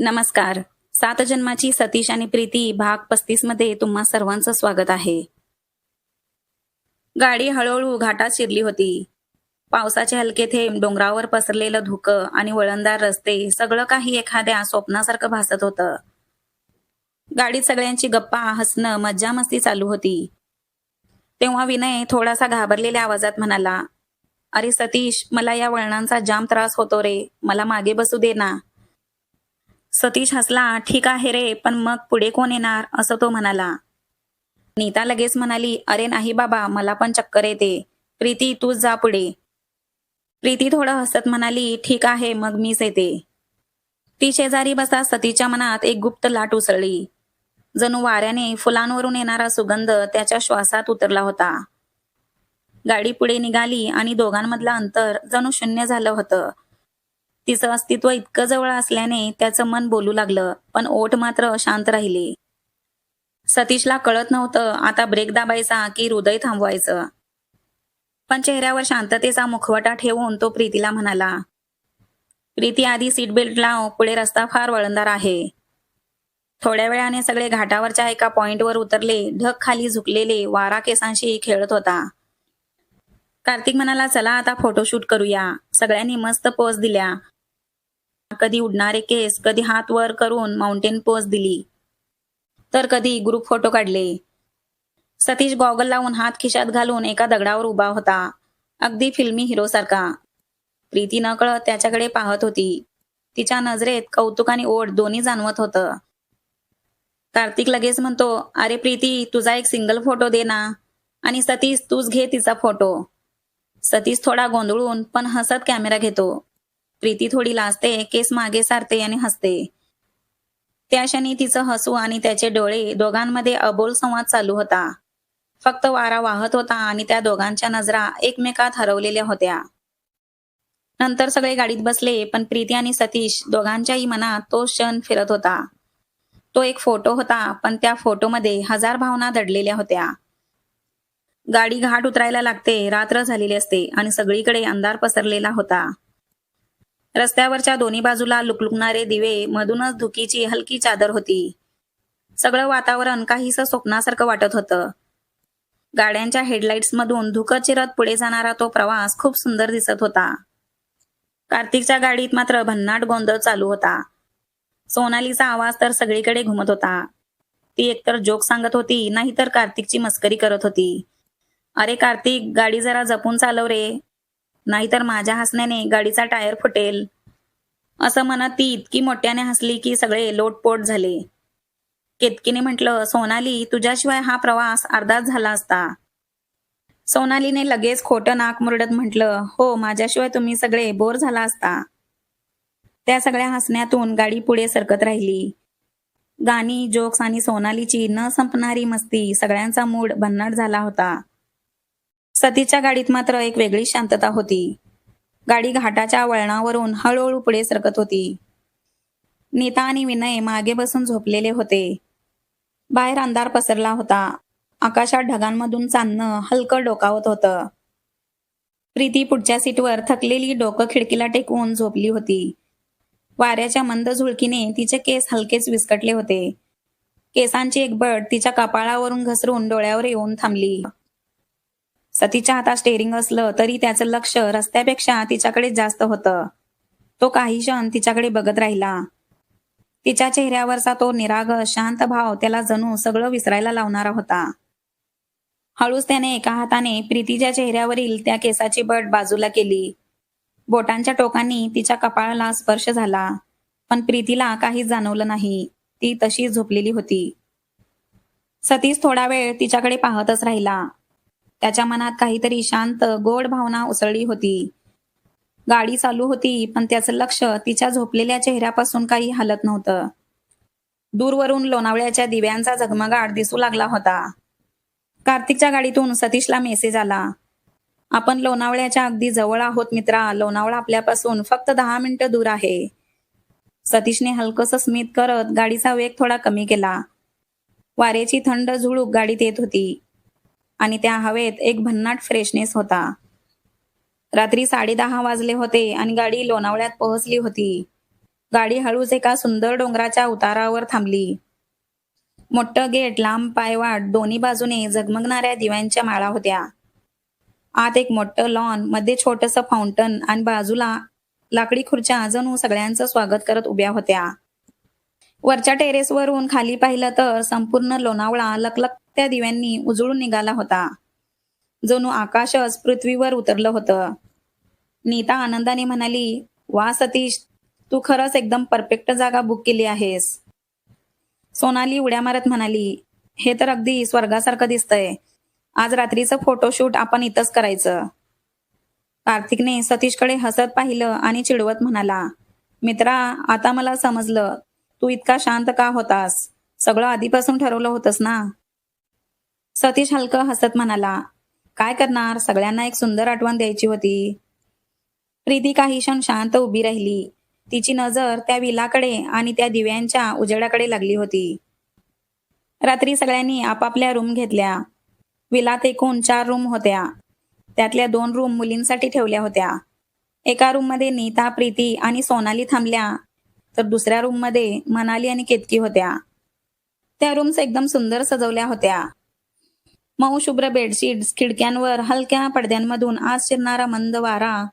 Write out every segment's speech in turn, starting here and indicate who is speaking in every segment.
Speaker 1: नमस्कार. 7 जन्माची सतीश आणि प्रीती भाग 35 मध्ये तुम्हा सर्वांचं स्वागत आहे. गाडी हळूहळू घाटात शिरली होती. पावसाचे हलके थेंब, डोंगरावर पसरलेलं धुकं आणि वळणदार रस्ते सगळं काही एखाद्या स्वप्नासारखं भासत होतं. गाडीत सगळ्यांची गप्पा, हसणं, मज्जा-मस्ती चालू होती. तेव्हा विनय थोडासा घाबरलेल्या आवाजात म्हणाला, "अरे सतीश, मला या वळणांचा जाम त्रास होतो रे. मला मागे बसू दे ना." सतीश हसला. "ठीक आहे रे, पण मग पुढे कोण येणार?" असं तो म्हणाला. नीता लगेच म्हणाली, "अरे नाही बाबा, मला पण चक्कर येते. प्रीती तूच जा पुढे." प्रीती थोडं हसत म्हणाली, "ठीक आहे, मग मीच येते." ती शेजारी बसता सतीच्या मनात एक गुप्त लाट उसळली. जणू वाऱ्याने फुलांवरून येणारा सुगंध त्याच्या श्वासात उतरला होता. गाडी पुढे निघाली आणि दोघांमधलं अंतर जणू शून्य झालं होतं. तिचं अस्तित्व इतकं जवळ असल्याने त्याचं मन बोलू लागलं, पण ओठ मात्र शांत राहिले. सतीशला कळत नव्हतं आता ब्रेक दाबायचा की हृदय थांबवायचं. पण चेहऱ्यावर शांततेचा मुखवटा ठेवून तो प्रीतीला म्हणाला, "प्रीती आधी सीट बेल्ट लाव, पुढे रस्ता फार वळणदार आहे." थोड्या वेळाने सगळे घाटावरच्या एका पॉइंटवर उतरले. ढग खाली झुकलेले, वारा केसांशी खेळत होता. कार्तिक म्हणाला, "चला आता फोटोशूट करूया." सगळ्यांनी मस्त पोज दिल्या. कधी उडणारे केस, कधी हात वर करून माउंटेन पोज दिली, तर कधी ग्रुप फोटो काढले. सतीश गॉगल लावून हात खिशात घालून एका दगडावर उभा होता, अगदी फिल्मी हिरोसारखा. प्रीती नकळत त्याच्याकडे पाहत होती. तिच्या नजरेत कौतुक आणि ओढ दोन्ही जाणवत होतं. कार्तिक लगेच म्हणतो, "अरे प्रीती, तुझा एक सिंगल फोटो दे ना." आणि सतीश, "तूच घे तिचा फोटो." सतीश थोडा गोंधळून पण हसत कॅमेरा घेतो. प्रीती थोडी लाजते, केस मागे सारते आणि हसते. त्या क्षणी तिचं हसू आणि त्याचे डोळे दोघांमध्ये अबोल संवाद चालू होता. फक्त वारा वाहत होता आणि त्या दोघांच्या नजरा एकमेकात हरवलेल्या होत्या. नंतर सगळे गाडीत बसले, पण प्रीती आणि सतीश दोघांच्याही मनात तो क्षण फिरत होता. तो एक फोटो होता, पण त्या फोटोमध्ये हजार भावना दडलेल्या होत्या. गाडी घाट उतरायला लागते, रात्र झालेली असते आणि सगळीकडे अंधार पसरलेला होता. रस्त्यावरच्या दोन्ही बाजूला लुकलुकणारे दिवे, मधूनच धुकीची हलकी चादर होती. सगळं वातावरण काहीसं स्वप्नासारखं वाटत होतं. गाड्यांच्या हेडलाईट्समधून धुकं चिरत पुढे जाणारा तो प्रवास खूप सुंदर दिसत होता. कार्तिकच्या गाडीत मात्र भन्नाट गोंधळ चालू होता. सोनालीचा आवाज तर सगळीकडे घुमत होता. ती एकतर जोक सांगत होती, नाहीतर कार्तिकची मस्करी करत होती. "अरे कार्तिक, गाडी जरा जपून चालव रे, नाहीतर माझ्या हसण्याने गाडीचा टायर फुटेल." असं म्हणत ती इतकी मोठ्याने हसली की सगळे लोटपोट झाले. केतकीने म्हटलं, "सोनाली, तुझ्याशिवाय हा प्रवास अर्धाच झाला असता." सोनालीने लगेच खोटं नाक मुरडत म्हटलं, "हो, माझ्याशिवाय तुम्ही सगळे बोर झाला असता." त्या सगळ्या हसण्यातून गाडी पुढे सरकत राहिली. गाणी, जोक्स आणि सोनालीची न संपणारी मस्ती सगळ्यांचा मूड भन्नाट झाला होता. सतीच्या गाडीत मात्र एक वेगळी शांतता होती. गाडी घाटाच्या वळणावरून हळूहळू पुढे सरकत होती. नीता आणि विनय मागे बसून झोपलेले होते. बाहेर अंधार पसरला होता. आकाशात ढगांमधून चांदणं हलकं डोकावत होतं. प्रीती पुढच्या सीटवर थकलेली डोकं खिडकीला टेकवून झोपली होती. वाऱ्याच्या मंद झुळकीने तिचे केस हलकेच विस्कटले होते. केसांची एक बड तिच्या कपाळावरून घसरून डोळ्यावर येऊन थांबली. सतीच्या हातात स्टेअरिंग असलं तरी त्याचं लक्ष रस्त्यापेक्षा तिच्याकडे जास्त होतं. तो काही क्षण तिच्याकडे बघत राहिला. तिच्या चेहऱ्यावरचा तो निरागस शांत भाव त्याला जणू सगळं विसरायला लावणारा होता. हळूच त्याने एका हाताने प्रीतीच्या चेहऱ्यावरील त्या केसाची बड बाजूला केली. बोटांच्या टोकांनी तिच्या कपाळाला स्पर्श झाला, पण प्रीतीला काहीच जाणवलं नाही. ती तशीच झोपलेली होती. सतीश थोडा वेळ तिच्याकडे पाहतच राहिला. त्याच्या मनात काहीतरी शांत, गोड भावना उसळली होती. गाडी चालू होती, पण त्याचं लक्ष तिच्या झोपलेल्या चेहऱ्यापासून काही हलत नव्हतं. दूरवरून लोणावळ्याच्या दिव्यांचा झगमगाट दिसू लागला होता. कार्तिकच्या गाडीतून सतीशला मेसेज आला, "आपण लोणावळ्याच्या अगदी जवळ आहोत मित्रा. लोणावळा आपल्यापासून फक्त 10 मिनिटं दूर आहे." सतीशने हलकंसं स्मित करत गाडीचा वेग थोडा कमी केला. वाऱ्याची थंड झुळूक गाडीत येत होती आणि त्या हवेत एक भन्नाट फ्रेशनेस होता. रात्री 10:30 वाजले होते आणि गाडी लोणावळ्यात पोहोचली होती. गाडी हळूच एका सुंदर डोंगराच्या उतारावर थांबली. मोठं गेट, लांब पायवाट, दोन्ही बाजूने झगमगणाऱ्या दिव्यांच्या माळा होत्या. आत एक मोठं लॉन, मध्ये छोटंसं फाउंटन आणि बाजूला लाकडी खुर्च्या जणू सगळ्यांचं स्वागत करत उभ्या होत्या. वरच्या टेरेसवरून खाली पाहिलं तर संपूर्ण लोणावळा लखलखत्या दिव्यांनी उजळून निघाला होता. जणू आकाशच पृथ्वीवर उतरलं होतं. नीता आनंदाने म्हणाली, वा सतीश, तू खरंच एकदम परफेक्ट जागा बुक केली आहेस. सोनाली उड्या मारत म्हणाली, हे तर अगदी स्वर्गासारखं दिसतंय. आज रात्रीचं फोटोशूट आपण इथंच करायचं. कार्तिकने सतीशकडे हसत पाहिलं आणि चिडवत म्हणाला, मित्रा, आता मला समजलं तू इतका शांत का होतास. सगळं आधीपासून ठरवलं होतंस ना. सतीश हलकं हसत म्हणाला, काय करणार, सगळ्यांना एक सुंदर आठवण द्यायची होती. प्रीती काही क्षण शांत उभी राहिली. तिची नजर त्या विलाकडे आणि त्या दिव्यांच्या उजेडाकडे लागली होती. रात्री सगळ्यांनी आपापल्या रूम घेतल्या. विलात एकूण 4 रूम होत्या. त्यातल्या 2 रूम मुलींसाठी ठेवल्या होत्या. एका रूममध्ये नीता, प्रीती आणि सोनाली थांबल्या, तर दुसऱ्या रूममध्ये मनाली आणि केतकी होत्या. त्या रूम्स एकदम सुंदर सजवल्या होत्या. मऊ शुभ्र बेडशीट्स, खिडक्यांवर हलक्या पडद्यांमधून आज शिरणारा मंद वारा,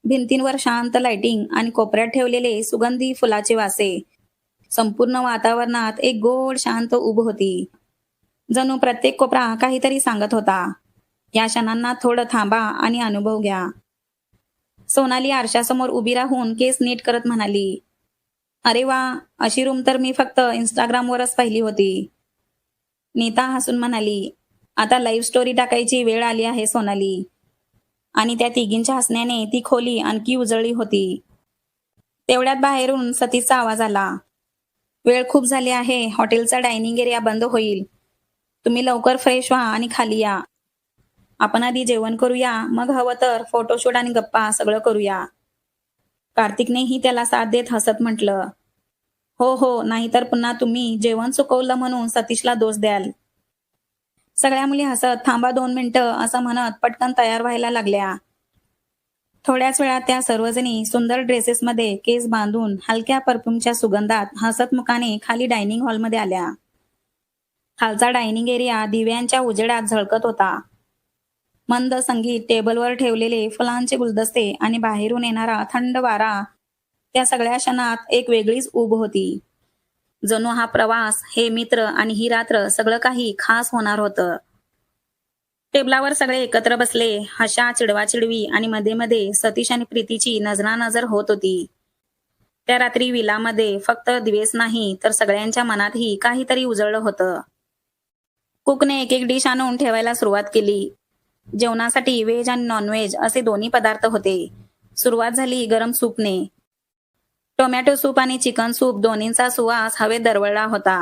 Speaker 1: भिंतींवर शांत लाइटिंग आणि कोपऱ्यात ठेवलेले सुगंधी फुलाचे वासे. संपूर्ण वातावरणात एक गोड शांत ऊब होती. जणू प्रत्येक कोपरा काहीतरी सांगत होता, या क्षणांना थोडं थांबा आणि अनुभव घ्या. सोनाली आरशासमोर उभी राहून केस नीट करत म्हणाली, अरे वा, अशी रूम तर मी फक्त इंस्टाग्रामवरच पाहिली होती. नीता हसून म्हणाली, आता लाईव्ह स्टोरी टाकायची वेळ आली आहे सोनाली. आणि त्या तिघींच्या हसण्याने ती खोली आणखी उजळली होती. तेवढ्यात बाहेरून सतीशचा आवाज आला, वेळ खूप झाली आहे, हॉटेलचा डायनिंग एरिया बंद होईल. तुम्ही लवकर फ्रेश व्हा आणि खाली या. आपण आधी जेवण करूया, मग हवं तर फोटोशूट आणि गप्पा सगळं करूया. कार्तिकनेही त्याला साथ देत हसत म्हटलं, हो हो, नाहीतर पुन्हा तुम्ही जेवण चुकवलं म्हणून सतीशला दोष द्याल. सगळ्या मुली हसत थांबा 2 मिनिटं असं म्हणत पटकन तयार व्हायला लागल्या. थोड्याच वेळात त्या सर्वजणी सुंदर ड्रेसेसमध्ये केस बांधून हलक्या परफ्यूमच्या सुगंधात हसत मुखाने खाली डायनिंग हॉलमध्ये आल्या. खालचा डायनिंग एरिया दिव्यांच्या उजेडात झळकत होता. मंद संगीत, टेबलवर ठेवलेले फुलांचे गुलदस्ते आणि बाहेरून येणारा थंड वारा, त्या सगळ्या क्षणात एक वेगळीच ऊब होती. जणू हा प्रवास, हे मित्र आणि ही रात्र सगळं काही खास होणार होतं. टेबलावर सगळे एकत्र बसले. हशा, चिडवाचिडवी आणि मध्ये मध्ये सतीश आणि प्रीतीची नजरानजर होत होती. त्या रात्री विलामध्ये फक्त दिवेस नाही तर सगळ्यांच्या मनातही काहीतरी उजळलं होतं. कुकने एक एक डिश आणून ठेवायला सुरुवात केली. जेवणासाठी व्हेज आणि नॉनव्हेज असे दोन्ही पदार्थ होते. सुरुवात झाली गरम सूपने. टोमॅटो सूप आणि चिकन सूप दोन्हींचा सुवास हवेत दरवळला होता.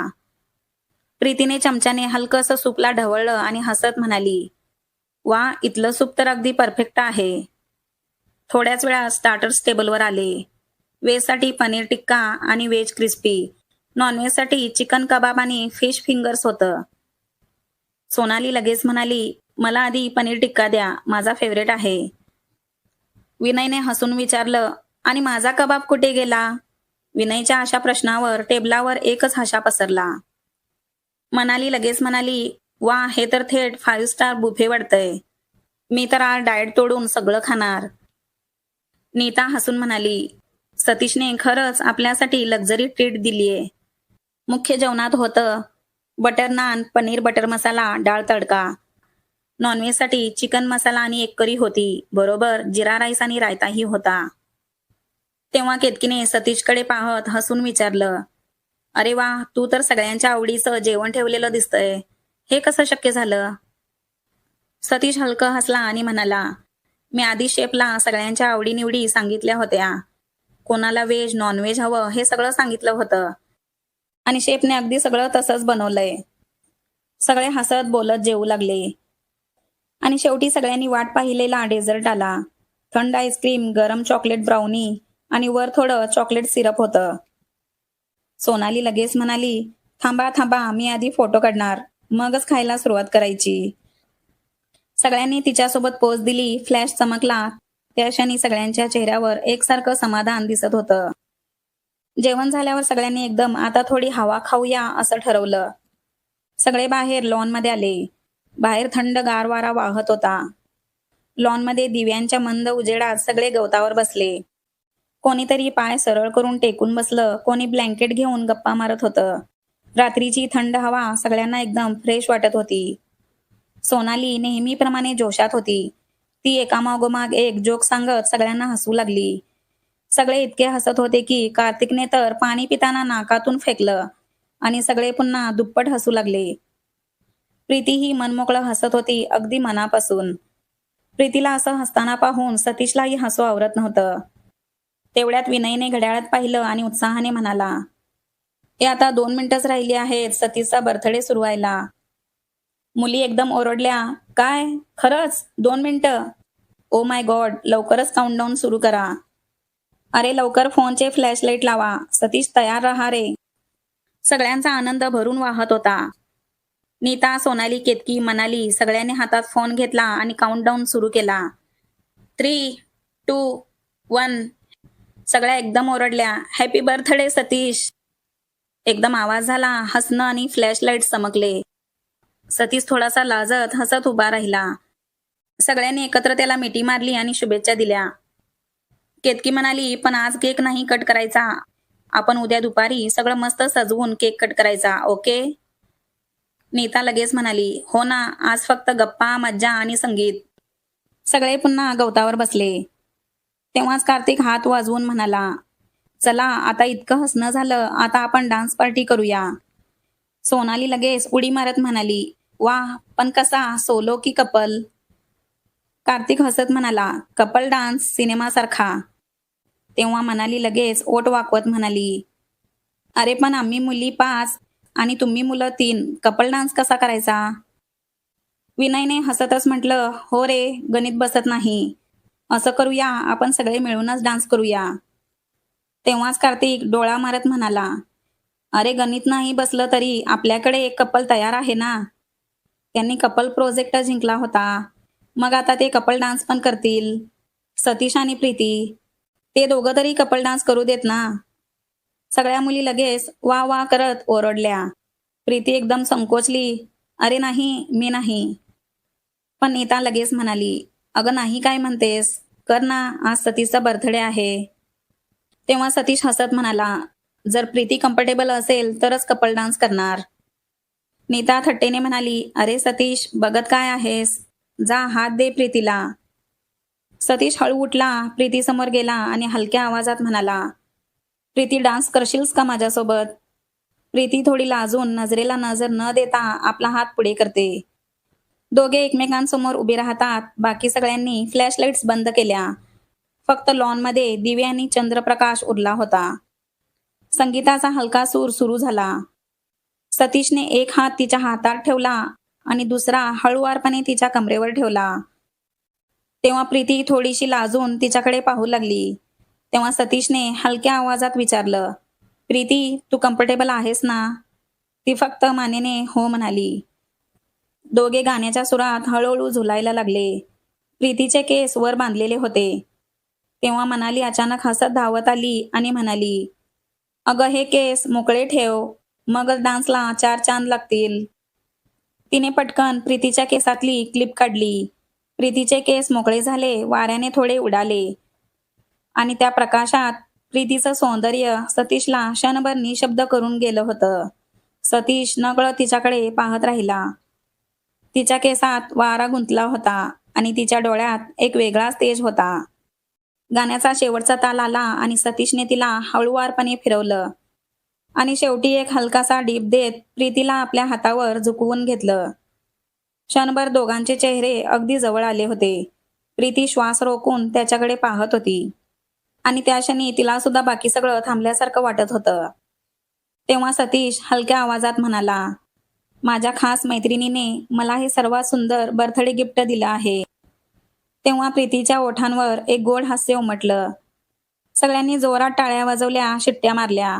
Speaker 1: प्रीतीने चमच्याने हलकंसं सूपला ढवळलं आणि हसत म्हणाली, वा, इथलं सूप तर अगदी परफेक्ट आहे. थोड्याच वेळात स्टार्टर्स टेबलवर आले. व्हेजसाठी पनीर टिक्का आणि व्हेज क्रिस्पी, नॉनव्हेजसाठी चिकन कबाब आणि फिश फिंगर्स होतं. सोनाली लगेच म्हणाली, मला आधी पनीर टिक्का द्या, माझा फेवरेट आहे. विनयने हसून विचारलं, आणि माझा कबाब कुठे गेला. विनयच्या अशा प्रश्नावर टेबलावर एकच हशा पसरला. मनाली लगेच म्हणाली, वा, हे तर थेट 5 स्टार बुफे वाटतंय. मी तर आज डाएट तोडून सगळं खाणार. नीता हसून म्हणाली, सतीशने खरंच आपल्यासाठी लक्झरी ट्रीट दिलीये. मुख्य जेवणात होतं बटर नान, पनीर बटर मसाला, डाळ तडका. नॉनव्हेजसाठी चिकन मसाला आणि एक करी होती, बरोबर जिरा राईस आणि रायताही होता. तेव्हा केतकीने सतीशकडे पाहत हसून विचारलं, अरे वा, तू तर सगळ्यांच्या आवडीचं जेवण ठेवलेलं दिसतंय. हे कसं शक्य झालं. सतीश हलकं हसला आणि म्हणाला, मी आधी शेफला सगळ्यांच्या आवडीनिवडी सांगितल्या होत्या. कोणाला व्हेज, नॉनव्हेज हवं हे सगळं सांगितलं होतं आणि शेफने अगदी सगळं तसंच बनवलंय. सगळे हसत बोलत जेवू लागले आणि शेवटी सगळ्यांनी वाट पाहिलेला डेझर्ट आला. थंड आईस्क्रीम, गरम चॉकलेट ब्राउनी आणि वर थोडं चॉकलेट सिरप होतं. सोनाली लगेच म्हणाली, थांबा थांबा, मी आधी फोटो काढणार, मगच खायला सुरुवात करायची. सगळ्यांनी तिच्यासोबत पोज दिली. फ्लॅश चमकला. त्या क्षणी सगळ्यांच्या चेहऱ्यावर एकसारखं समाधान दिसत होतं. जेवण झाल्यावर सगळ्यांनी एकदम आता थोडी हवा खाऊया असं ठरवलं. सगळे बाहेर लॉनमध्ये आले. बाहेर थंड गार वारा वाहत होता. लॉनमध्ये दिव्यांच्या मंद उजेडात सगळे गवतावर बसले. कोणीतरी पाय सरळ करून टेकून बसलं, कोणी ब्लँकेट घेऊन गप्पा मारत होतं. रात्रीची थंड हवा सगळ्यांना एकदम फ्रेश वाटत होती. सोनाली नेहमीप्रमाणे जोशात होती. ती एकामागोमाग एक जोक सांगत सगळ्यांना हसवू लागली. सगळे इतके हसत होते की कार्तिकने तर पाणी पिताना नाकातून फेकलं आणि सगळे पुन्हा दुप्पट हसू लागले. प्रीतीही मनमोकळं हसत होती, अगदी मनापासून. प्रीतीला असं हसताना पाहून सतीशलाही हसू आवरत नव्हतं. तेवढ्यात विनयने घड्याळात पाहिलं आणि उत्साहाने म्हणाला, "हे आता 2 मिनिटंच राहिली आहेत सतीशचा बर्थडे सुरू व्हायला." मुली एकदम ओरडल्या, "काय? खरंच? 2 मिनिटं? ओ माय गॉड, लवकरच काउंटडाऊन सुरू करा." "अरे लवकर फोनचे फ्लॅशलाईट लावा. सतीश तयार राहा रे." सगळ्यांचा आनंद भरून वाहत होता. नीता, सोनाली, केतकी, मनाली सगळ्यांनी हातात फोन घेतला आणि काउंटडाऊन सुरू केला. 3, 2, 1. सगळ्या एकदम ओरडल्या, "हॅपी बर्थडे सतीश." एकदम आवाज झाला, हसणं आणि फ्लॅशलाईट चमकले. सतीश थोडासा लाजत हसत उभा राहिला. सगळ्यांनी एकत्र त्याला मिठी मारली आणि शुभेच्छा दिल्या. केतकी म्हणाली, "पण आज केक नाही कट करायचा. आपण उद्या दुपारी सगळं मस्त सजवून केक कट करायचा, ओके?" नीता लगेच म्हणाली, "हो ना, आज फक्त गप्पा, मज्जा आणि संगीत." सगळे पुन्हा गवतावर बसले. तेव्हाच कार्तिक हात वाजवून म्हणाला, "चला आता इतकं हसणं झालं, आता आपण डान्स पार्टी करूया." सोनाली लगेच उडी मारत म्हणाली, "वाह, पण कसा, सोलो की कपल?" कार्तिक हसत म्हणाला, "कपल डान्स सिनेमासारखा." तेव्हा मनाली लगेच ओठ वाकवत म्हणाली, "अरे पण आम्ही मुली 5 आणि तुम्ही मुलं 3, कपल डान्स कसा करायचा?" विनयने हसतच म्हटलं, "हो रे, गणित बसत नाही. असं करूया, आपण सगळे मिळूनच डान्स करूया." तेव्हाच कार्तिक डोळा मारत म्हणाला, "अरे गणित नाही बसलं तरी आपल्याकडे एक कपल तयार आहे ना." त्यांनी कपल प्रोजेक्ट जिंकला होता. मग आता ते कपल डान्स पण करतील. सतीश आणि प्रीती. ते दोघं तरी कपल डान्स करू देत ना. सगळ्या मुली लगेच वा वा करत ओरडल्या. प्रीती एकदम संकोचली, "अरे नाही, मी नाही." पण नीता लगेच म्हणाली, "अगं नाही काय म्हणतेस? कर ना, आज सतीशचा बर्थडे आहे." तेव्हा सतीश हसत म्हणाला, "जर प्रीती कम्फर्टेबल असेल तरच कपल डान्स करणार." नीता थट्टेने म्हणाली, "अरे सतीश, बघत काय आहेस? जा हात दे प्रीतीला." सतीश हळू उठला, प्रीतीसमोर गेला आणि हलक्या आवाजात म्हणाला, "प्रीती डान्स करशीलस का माझ्यासोबत?" प्रीती थोडी लाजून नजरेला नजर न देता आपला हात पुढे करते. दोघे एकमेकांसमोर उभे राहतात. बाकी सगळ्यांनी फ्लॅशलाईट्स बंद केल्या. फक्त लॉनमध्ये दिवे आणि चंद्रप्रकाश उरला होता. संगीताचा हलका सूर सुरू झाला. सतीशने एक हात तिच्या हातात ठेवला आणि दुसरा हळुवारपणे तिच्या कमरेवर ठेवला. तेव्हा प्रीती थोडीशी लाजून तिच्याकडे पाहू लागली. तेव्हा सतीशने हलक्या आवाजात विचारलं, "प्रीती, तू कम्फर्टेबल आहेस ना?" ती फक्त मानेने हो म्हणाली. दोघे गाण्याच्या सुरात हळूहळू झुलायला लागले. प्रीतीचे केस वर बांधलेले होते. तेव्हा मनाली अचानक हसत धावत आली आणि म्हणाली, "अगं हे केस मोकळे ठेव, मगच डान्सला 4 चांद लागतील." तिने पटकन प्रीतीच्या केसातली क्लिप काढली. प्रीतीचे केस मोकळे झाले, वाऱ्याने थोडे उडाले आणि त्या प्रकाशात प्रीतीचं सौंदर्य सतीशला क्षणभर निशब्द करून गेलं होतं. सतीश नकळत तिच्याकडे पाहत राहिला. तिच्या केसात वारा गुंतला होता आणि तिच्या डोळ्यात एक वेगळाच तेज होता. गाण्याचा शेवटचा ताल आला आणि सतीशने तिला हळुवारपणे फिरवलं आणि शेवटी एक हलकासा डीप देत प्रीतीला आपल्या हातावर झुकवून घेतलं. क्षणभर दोघांचे चेहरे अगदी जवळ आले होते. प्रीती श्वास रोखून त्याच्याकडे पाहत होती आणि त्या क्षणी तिला सुद्धा बाकी सगळं थांबल्यासारखं वाटत होतं. तेव्हा सतीश हलक्या आवाजात म्हणाला, "माझ्या खास मैत्रिणीने मला हे सर्वात सुंदर बर्थडे गिफ्ट दिलं आहे." तेव्हा प्रीतीच्या ओठांवर एक गोड हास्य उमटलं. सगळ्यांनी जोरात टाळ्या वाजवल्या, शिट्ट्या मारल्या.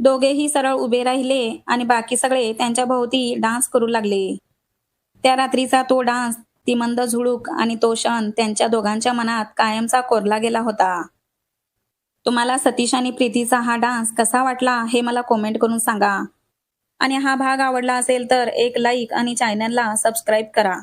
Speaker 1: दोघेही सरळ उभे राहिले आणि बाकी सगळे त्यांच्या भोवती डान्स करू लागले. त्या रात्रीचा तो डान्स, ती मंद झुळूक आणि तो क्षण त्यांच्या दोघांच्या मनात कायमचा कोरला गेला होता. तुम्हाला सतीश आणि प्रीतीचा हा डान्स कसा वाटला हे मला कमेंट करून सांगा. आणि हा भाग आवडला असेल तर एक लाईक आणि चॅनलला सबस्क्राईब करा.